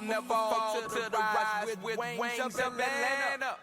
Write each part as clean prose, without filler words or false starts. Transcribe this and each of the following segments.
never fall to the rise with wings of Atlanta.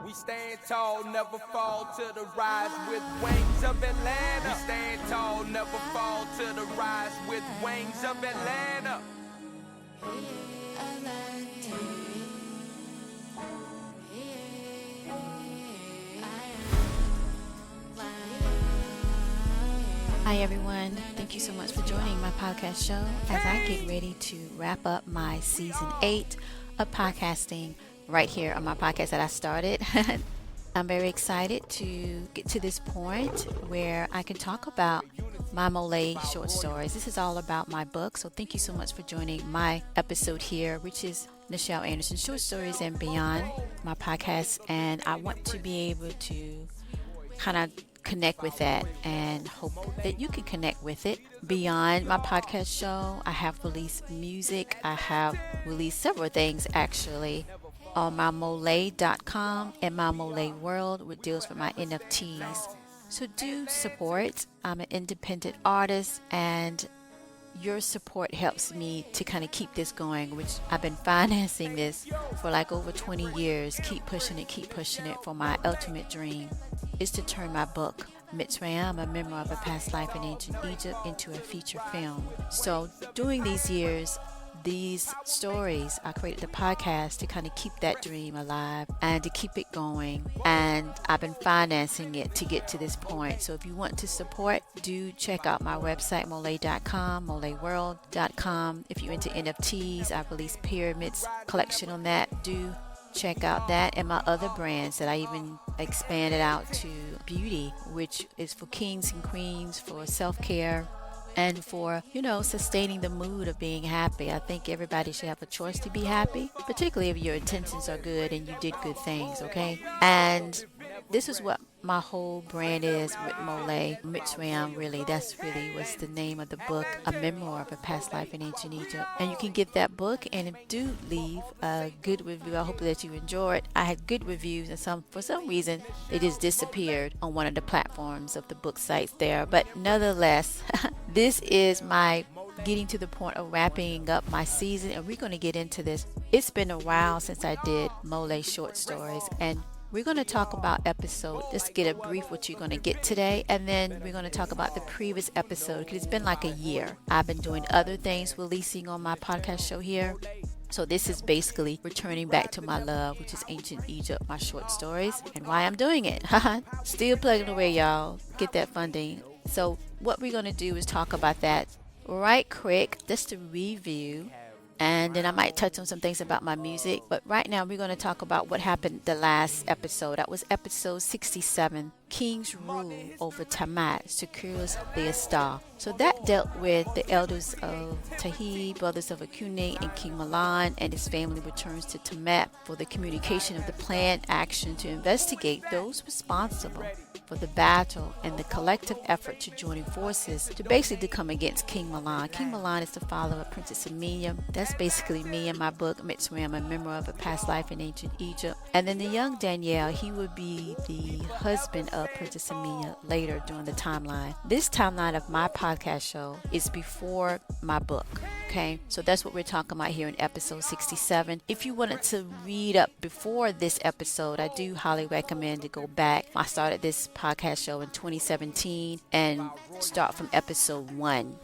We stand tall, never fall to the rise with wings of Atlanta. We stand tall, never fall to the rise with wings of Atlanta. Hi everyone, thank you so much for joining my podcast show as I get ready to wrap up my season 8 of podcasting right here on my podcast that I started. I'm very excited to get to this point where I can talk about my MOLIAE short stories. This is all about my book, so thank you so much for joining my episode here, which is Nichel Anderson Short Stories and Beyond, my podcast, and I want to be able to kind of connect with that and hope that you can connect with it. Beyond my podcast show, I have released music. I have released several things actually on my MOLIAE.com and my MOLIAE World, which deals with my NFTs. So do support. I'm an independent artist and your support helps me to kind of keep this going, which I've been financing this for like over 20 years. Keep pushing it for my ultimate dream is to turn my book, Mitzrayim, a memoir of a past life in ancient Egypt, into a feature film. So during these years, these stories, I created a podcast to kind of keep that dream alive and to keep it going. And I've been financing it to get to this point. So if you want to support, do check out my website, MOLIAE.com, MOLIAEworld.com. If you're into NFTs, I've released pyramids collection on that. Do check out that and my other brands that I even expanded out to beauty, which is for kings and queens, for self-care, and for, sustaining the mood of being happy. I think everybody should have a choice to be happy, particularly if your intentions are good and you did good things, okay? And this is what my whole brand is with MOLIAE. Mitzrayim, really, that's really was the name of the book, a memoir of a past life in ancient Egypt. And you can get that book and do leave a good review. I hope that you enjoy it. I had good reviews and for some reason they just disappeared on one of the platforms of the book sites there. But nonetheless, this is my getting to the point of wrapping up my season, and we're going to get into this. It's been a while since I did MOLIAE short stories, and we're going to talk about episode. Just get a brief what you're going to get today, and then we're going to talk about the previous episode because it's been like a year. I've been doing other things releasing on my podcast show here. So this is basically returning back to my love, which is ancient Egypt, my short stories, and why I'm doing it. Still plugging away, y'all. Get that funding. So what we're going to do is talk about that right quick, just to review. And then I might touch on some things about my music. But right now we're going to talk about what happened the last episode. That was episode 67, King's Rule over Tamat secures the Astar. So that dealt with the elders of Tahi, brothers of Akune, and King Milan and his family returns to Tamat for the communication of the planned action to investigate those responsible for the battle and the collective effort to joining forces to basically come against King Milan. King Milan is the father of Princess Aamina. That's basically me in my book, Mitzrayim, a memoir of a past life in ancient Egypt. And then the young Daniel, he would be the husband of Princess Aamina later during the timeline. This timeline of my podcast show is before my book. Okay, so that's what we're talking about here in episode 67. If you wanted to read up before this episode, I do highly recommend to go back. I started this podcast show in 2017 and start from episode 1.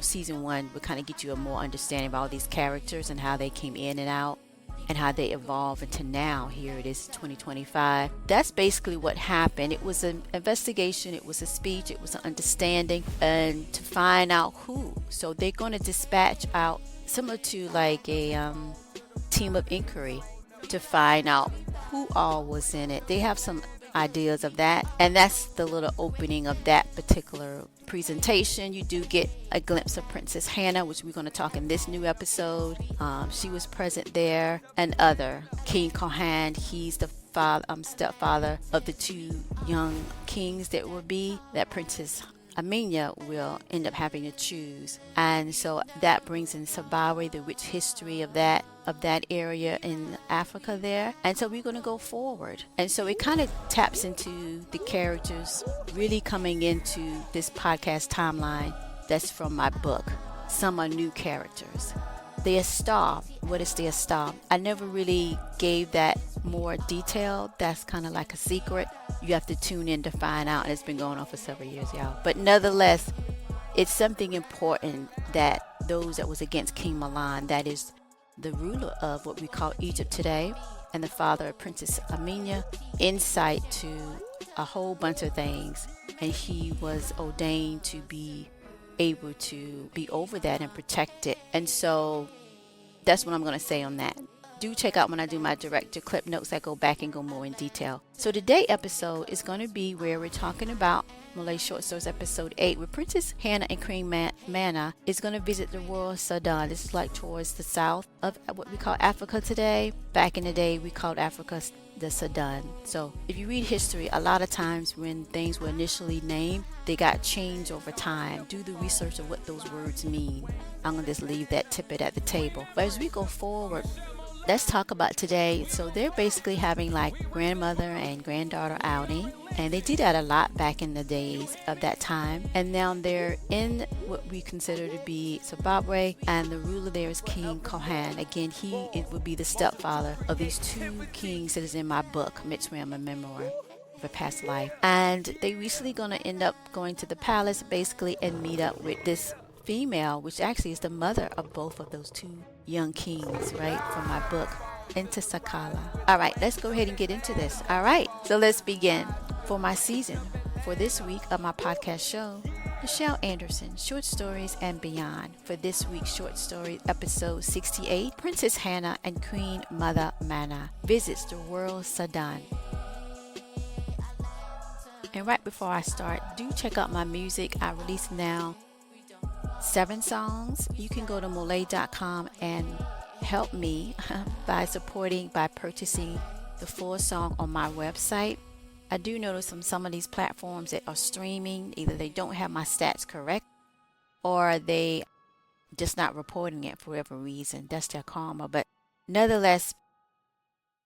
Season 1 would kind of get you a more understanding of all these characters and how they came in and out and how they evolved into now. Here it is, 2025. That's basically what happened. It was an investigation, it was a speech, it was an understanding, and to find out who. So they're going to dispatch out, similar to like a team of inquiry, to find out who all was in it. They have some ideas of that, and that's the little opening of that particular presentation. You do get a glimpse of Princess Hannah, which we're going to talk in this new episode. She was present there, and other King Kohan, he's the stepfather of the two young kings that Princess Aamina will end up having to choose. And so that brings in Sabawi, the rich history of that area in Africa there. And so we're going to go forward. And so it kind of taps into the characters really coming into this podcast timeline that's from my book. Some are new characters. The star, what is the star? I never really gave that more detail. That's kind of like a secret. You have to tune in to find out. And it's been going on for several years, y'all. But nonetheless, it's something important that those that was against King Milan, that is the ruler of what we call Egypt today, and the father of Princess Aamina, insight to a whole bunch of things. And he was ordained to be able to be over that and protect it. And so that's what I'm going to say on that. Do check out when I do my director clip notes, I go back and go more in detail. So today's episode is going to be where we're talking about MOLIAE Short Stories episode 8, where Princess Hannah and Queen Mana is going to visit the rural Sudan. This is like towards the south of what we call Africa today. Back in the day, we called Africa the Sudan. So if you read history, a lot of times when things were initially named, they got changed over time. Do the research of what those words mean. I'm going to just leave that tidbit at the table. But as we go forward, let's talk about today. So they're basically having like grandmother and granddaughter outing, and they did that a lot back in the days of that time. And now they're in what we consider to be Zimbabwe, and the ruler there is King Kohan. Again, it would be the stepfather of these two kings that is in my book, Mitzrayim, a memoir of a past life. And they recently going to end up going to the palace basically and meet up with this female, which actually is the mother of both of those two young kings, right, from my book, Into Sakala. All right, let's go ahead and get into this. All right, so let's begin. For my season, for this week of my podcast show, Nichel Anderson, Short Stories and Beyond. For this week's short story, episode 68, Princess Hannah and Queen Mother Mana visits the rural Sudan. And right before I start, do check out my music. I release now 7 songs. You can go to MOLIAE.com and help me by purchasing the full song on my website. I do notice on some of these platforms that are streaming, either they don't have my stats correct or they just not reporting it for whatever reason. That's their karma. But nonetheless,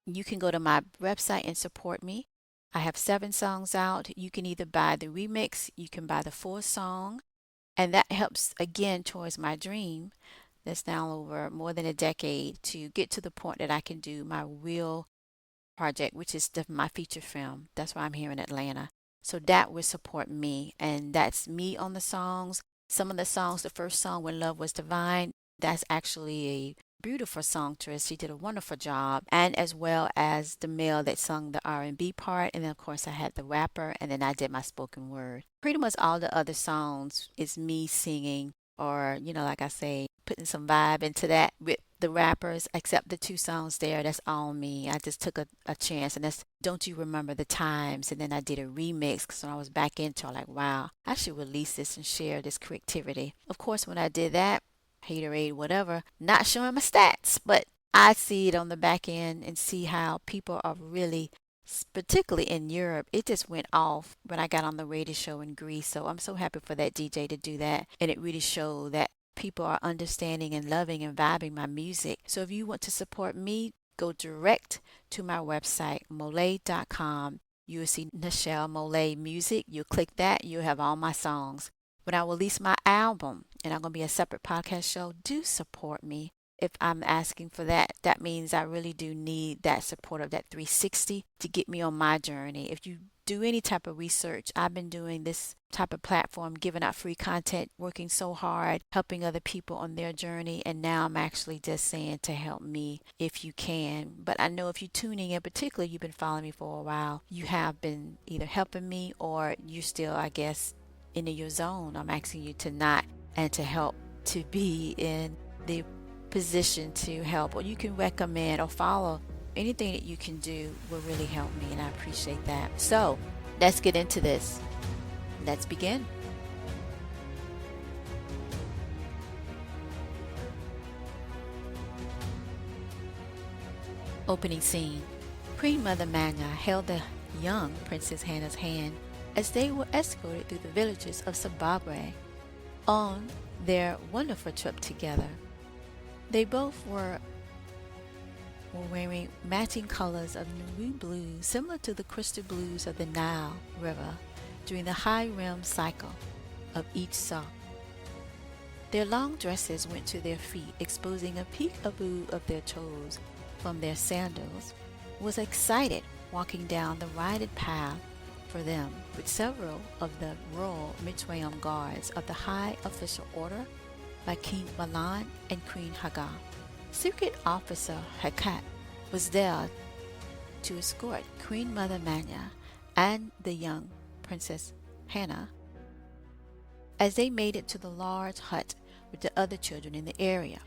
you can go to my website and support me. I have 7 songs out. You can either buy the remix, you can buy the full song. And that helps, again, towards my dream that's now over more than a decade to get to the point that I can do my real project, which is my feature film. That's why I'm here in Atlanta. So that will support me. And that's me on the songs. Some of the songs, the first song, When Love Was Divine, that's actually a beautiful songstress. She did a wonderful job. And as well as the male that sung the R&B part. And then, of course, I had the rapper. And then I did my spoken word. Pretty much all the other songs is me singing or, like I say, putting some vibe into that with the rappers, except the 2 songs there. That's all me. I just took a chance. And that's Don't You Remember the Times. And then I did a remix because when I was back into it, like, wow, I should release this and share this creativity. Of course, when I did that, haterade, whatever, not showing my stats, but I see it on the back end and see how people are really, particularly in Europe, it just went off when I got on the radio show in Greece. So I'm so happy for that DJ to do that. And it really showed that people are understanding and loving and vibing my music. So if you want to support me, go direct to my website, MOLIAE.com. You will see Nichel MOLIAE Music. You click that, you'll have all my songs. When I release my album, and I'm going to be a separate podcast show, do support me. If I'm asking for that, that means I really do need that support of that 360 to get me on my journey. If you do any type of research, I've been doing this type of platform, giving out free content, working so hard, helping other people on their journey. And now I'm actually just saying to help me if you can. But I know if you're tuning in, particularly you've been following me for a while, you have been either helping me or you still, I guess, in your zone. I'm asking you to not and to help to be in the position to help, or you can recommend or follow. Anything that you can do will really help me, and I appreciate that. So let's get into this. Let's begin. Opening scene. Queen Mother Mana held the young Princess Hannah's hand as they were escorted through the villages of Zimbabwe on their wonderful trip together. They both were wearing matching colors of navy blue, similar to the crystal blues of the Nile River during the high rim cycle of each song. Their long dresses went to their feet, exposing a peek-a-boo of their toes from their sandals, was excited walking down the lighted path for them with several of the royal Mitzrayim guards of the high official order by King Milan and Queen Hagar. Secret Officer Hakat was there to escort Queen Mother Manya and the young Princess Hannah as they made it to the large hut with the other children in the area.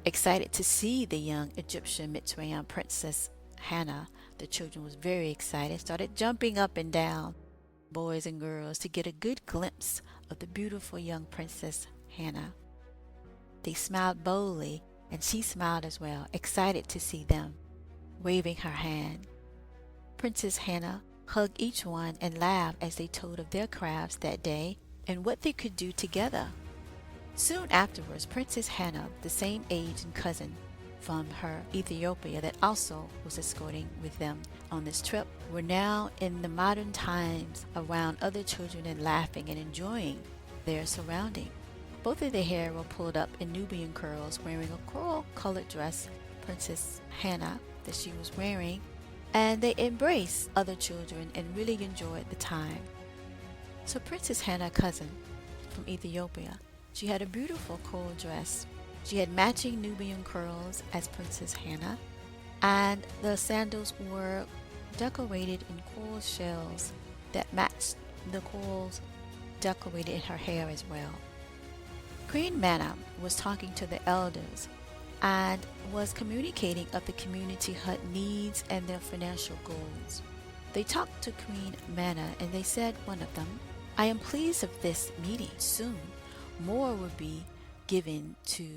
Excited to see the young Egyptian Mitzrayim Princess Hannah, the children was very excited, started jumping up and down, boys and girls, to get a good glimpse of the beautiful young Princess Hannah. They smiled boldly, and she smiled as well, excited to see them, waving her hand. Princess Hannah hugged each one and laughed as they told of their crafts that day and what they could do together. Soon afterwards, Princess Hannah, the same age and cousin from her Ethiopia that also was escorting with them on this trip, were now in the modern times around other children and laughing and enjoying their surrounding. Both of their hair were pulled up in Nubian curls, wearing a coral-colored dress, Princess Hannah, that she was wearing, and they embraced other children and really enjoyed the time. So Princess Hannah's cousin from Ethiopia, she had a beautiful coral dress. She had matching Nubian curls as Princess Hannah, and the sandals were decorated in coral shells that matched the corals decorated in her hair as well. Queen Mana was talking to the elders and was communicating of the community hut needs and their financial goals. They talked to Queen Mana and they said, one of them, "I am pleased of this meeting. Soon more will be given to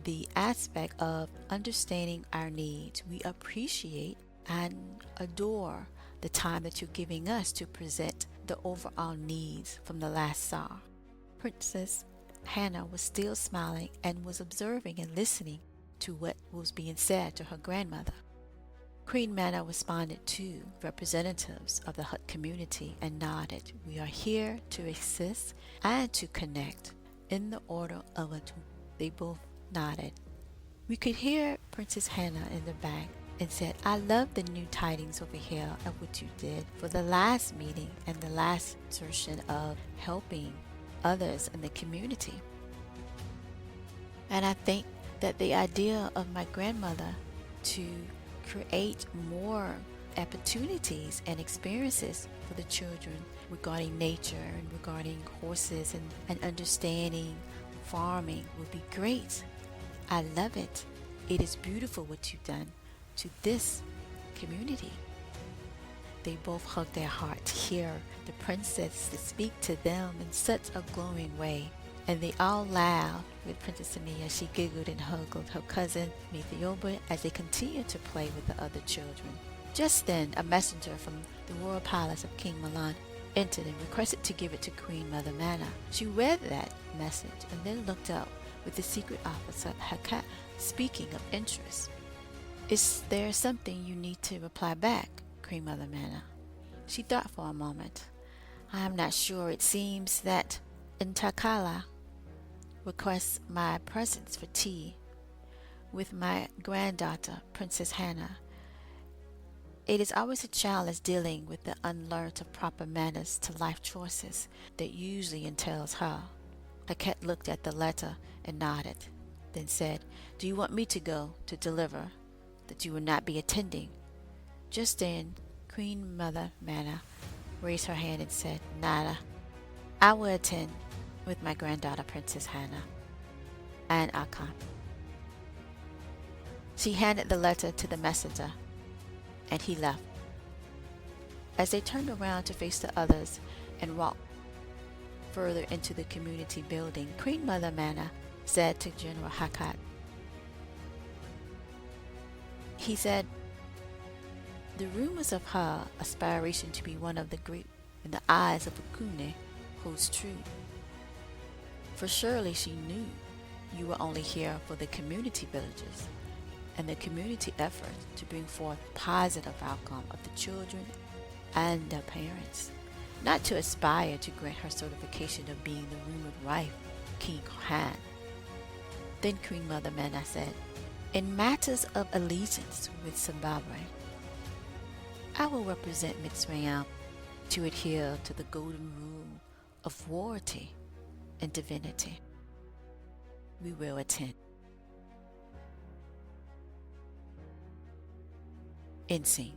the aspect of understanding our needs. We appreciate and adore the time that you're giving us to present the overall needs from the last Tsar." Princess Hannah was still smiling and was observing and listening to what was being said to her grandmother. Queen Mana responded to representatives of the hut community and nodded. "We are here to assist and to connect in the order of a two." They both nodded. We could hear Princess Hannah in the back and said, "I love the new tidings over here of what you did for the last meeting and the last assertion of helping others in the community." And I think that the idea of my grandmother to create more opportunities and experiences for the children regarding nature and regarding horses and understanding farming would be great. I love it. It is beautiful what you've done to this community. They both hugged their heart to hear the princess to speak to them in such a glowing way. And they all laughed with Princess Aamina. She giggled and hugged her cousin from Ethiopia as they continued to play with the other children. Just then, a messenger from the royal palace of King Milan entered and requested to give it to Queen Mother Mana. She read that message and then looked up with the secret officer Hakat, speaking of interest. "Is there something you need to reply back, Queen Mother Mana?" She thought for a moment. "I am not sure. It seems that Intakala requests my presence for tea with my granddaughter, Princess Hannah. It is always a challenge dealing with the unlearned of proper manners to life choices that usually entails her." Hakat looked at the letter and nodded, then said, "Do you want me to go to deliver that you will not be attending?" Just then, Queen Mother Mana raised her hand and said, "Nada. I will attend with my granddaughter, Princess Hannah, and I'll come." She handed the letter to the messenger, and he left. As they turned around to face the others and walked further into the community building, Queen Mother Mana said to General Hakat, he said, "The rumors of her aspiration to be one of the great in the eyes of Akune holds true. For surely she knew you were only here for the community villagers and the community effort to bring forth positive outcome of the children and their parents, not to aspire to grant her certification of being the rumored wife, King Khan. Then Queen Mother Mana said, in matters of allegiance with Zimbabwe, I will represent Mitzrayim to adhere to the golden rule of warranty and divinity. We will attend. End scene.